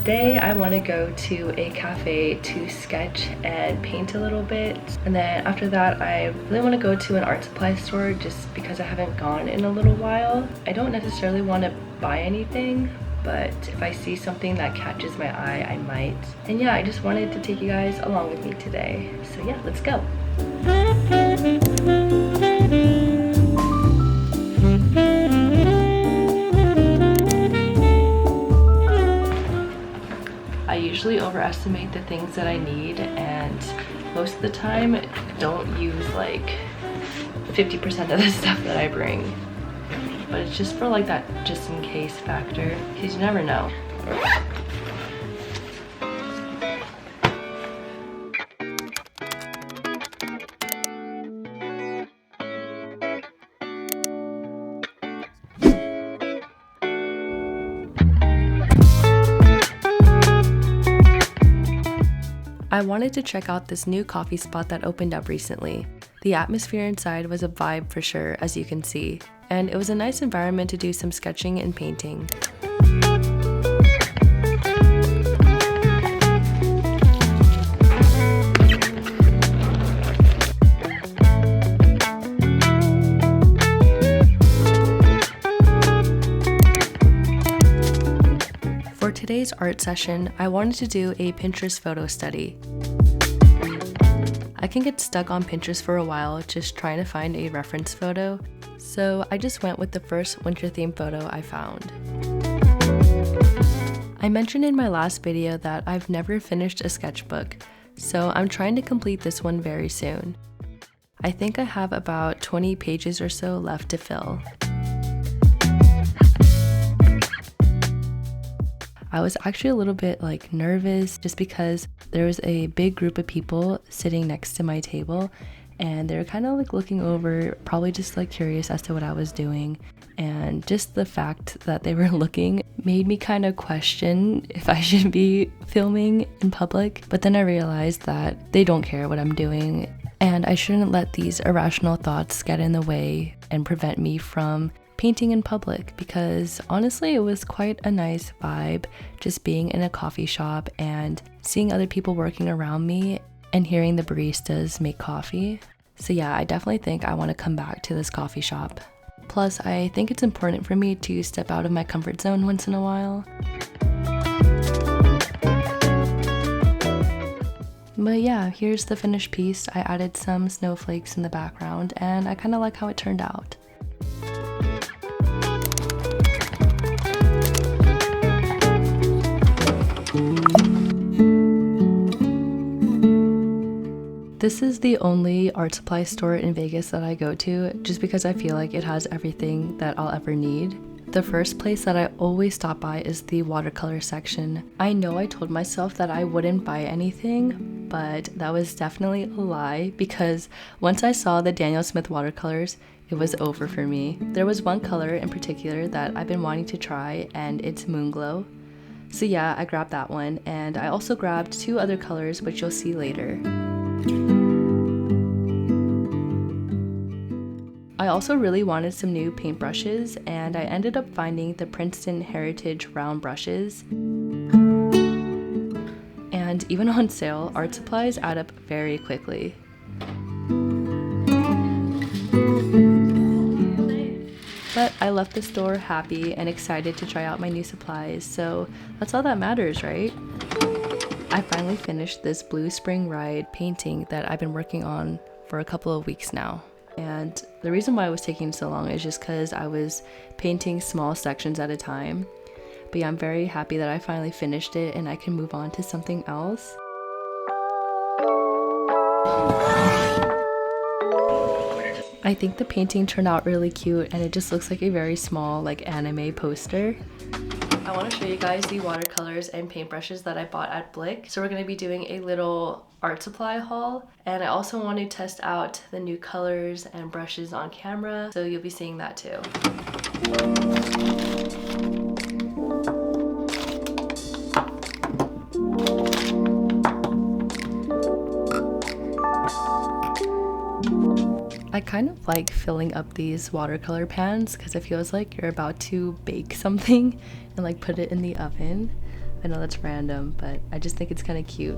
today I want to go to a cafe to sketch and paint a little bit, and then after that I really want to go to an art supply store just because I haven't gone in a little while. I don't necessarily want to buy anything, but if I see something that catches my eye, I might. And yeah, I just wanted to take you guys along with me today. So yeah, let's go. I usually overestimate the things that I need, and most of the time don't use like 50% of the stuff that I bring. But it's just for like that just in case factor, because you never know. I wanted to check out this new coffee spot that opened up recently. The atmosphere inside was a vibe for sure, as you can see, and it was a nice environment to do some sketching and painting. For today's art session, I wanted to do a Pinterest photo study. I can get stuck on Pinterest for a while just trying to find a reference photo, so I just went with the first winter theme photo I found. I mentioned in my last video that I've never finished a sketchbook, so I'm trying to complete this one very soon. I think I have about 20 pages or so left to fill. I was actually a little bit nervous just because there was a big group of people sitting next to my table, and they were kind of looking over, probably just curious as to what I was doing. And just the fact that they were looking made me kind of question if I should be filming in public. But then I realized that they don't care what I'm doing, and I shouldn't let these irrational thoughts get in the way and prevent me from painting in public, because honestly it was quite a nice vibe just being in a coffee shop and seeing other people working around me and hearing the baristas make coffee. So yeah, I definitely think I want to come back to this coffee shop. Plus, I think it's important for me to step out of my comfort zone once in a while. But yeah, here's the finished piece. I added some snowflakes in the background and I kind of like how it turned out. This is the only art supply store in Vegas that I go to just because I feel like it has everything that I'll ever need. The first place that I always stop by is the watercolor section. I know I told myself that I wouldn't buy anything, but that was definitely a lie, because once I saw the Daniel Smith watercolors, it was over for me. There was one color in particular that I've been wanting to try, and it's Moonglow. So yeah, I grabbed that one, and I also grabbed two other colors which you'll see later. I also really wanted some new paintbrushes, and I ended up finding the Princeton Heritage round brushes. And even on sale, art supplies add up very quickly. But I left the store happy and excited to try out my new supplies, so that's all that matters, right? I finally finished this Blue Spring Ride painting that I've been working on for a couple of weeks now. And the reason why it was taking so long is just because I was painting small sections at a time. But yeah, I'm very happy that I finally finished it and I can move on to something else. I think the painting turned out really cute, and it just looks like a very small anime poster. I want to show you guys the watercolors and paintbrushes that I bought at Blick. So we're going to be doing a little art supply haul, and I also want to test out the new colors and brushes on camera, so you'll be seeing that too. I kind of like filling up these watercolor pans because it feels like you're about to bake something and put it in the oven. I know that's random, but I just think it's kind of cute.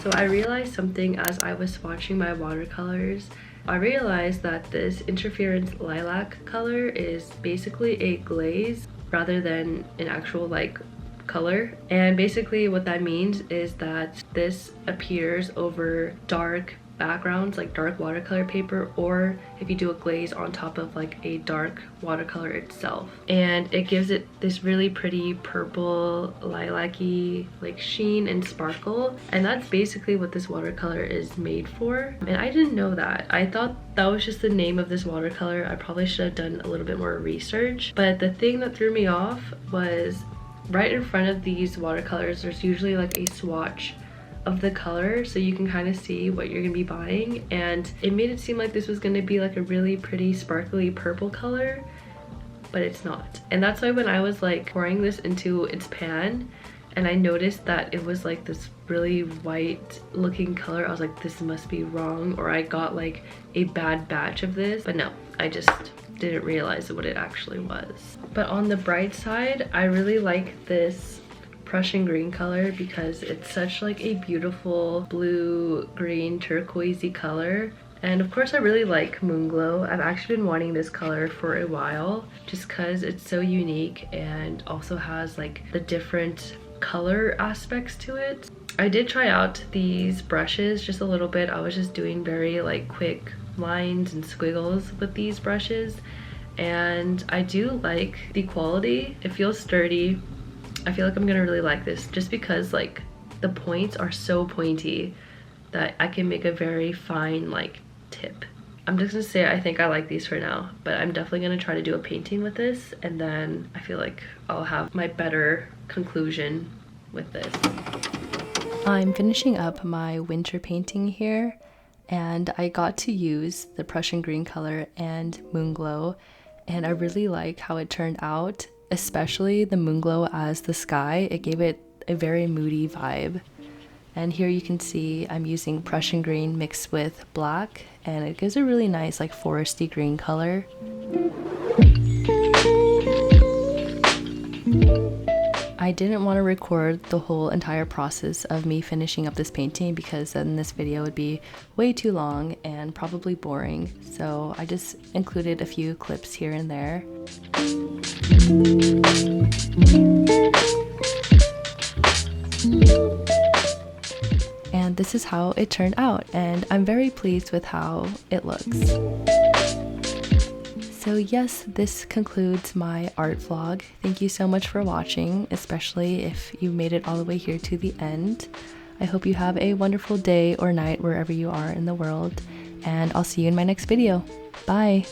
So I realized something as I was swatching my watercolors. I realized that this interference lilac color is basically a glaze rather than an actual like color. And basically what that means is that this appears over dark backgrounds, like dark watercolor paper, or if you do a glaze on top of like a dark watercolor itself, and it gives it this really pretty purple lilac-y like sheen and sparkle. And that's basically what this watercolor is made for, and I didn't know that. I thought that was just the name of this watercolor. I probably should have done a little bit more research, but the thing that threw me off was right in front of these watercolors there's usually like a swatch of the color, so you can kind of see what you're gonna be buying, and it made it seem like this was gonna be like a really pretty sparkly purple color, but it's not. And that's why when I was like pouring this into its pan and I noticed that it was like this really white looking color, I was like, this must be wrong, or I got like a bad batch of this. But no, I just didn't realize what it actually was. But on the bright side, I really like this Prussian green color because it's such like a beautiful blue green turquoisey color. And of course I really like Moonglow. I've actually been wanting this color for a while just because it's so unique and also has like the different color aspects to it. I did try out these brushes just a little bit. I was just doing very like quick lines and squiggles with these brushes, and I do like the quality. It feels sturdy. I feel like I'm gonna really like this just because like the points are so pointy that I can make a very fine like tip. I'm just gonna say I think I like these for now, but I'm definitely gonna try to do a painting with this, and then I feel like I'll have my better conclusion with this. I'm finishing up my winter painting here, and I got to use the Prussian green color and Moonglow, and I really like how it turned out. Especially the Moonglow as the sky, it gave it a very moody vibe. And here you can see I'm using Prussian green mixed with black, and it gives a really nice like foresty green color. I didn't want to record the whole entire process of me finishing up this painting because then this video would be way too long and probably boring, so I just included a few clips here and there. And this is how it turned out, and I'm very pleased with how it looks. So yes, this concludes my art vlog. Thank you so much for watching, especially if you made it all the way here to the end. I hope you have a wonderful day or night wherever you are in the world, and I'll see you in my next video. Bye!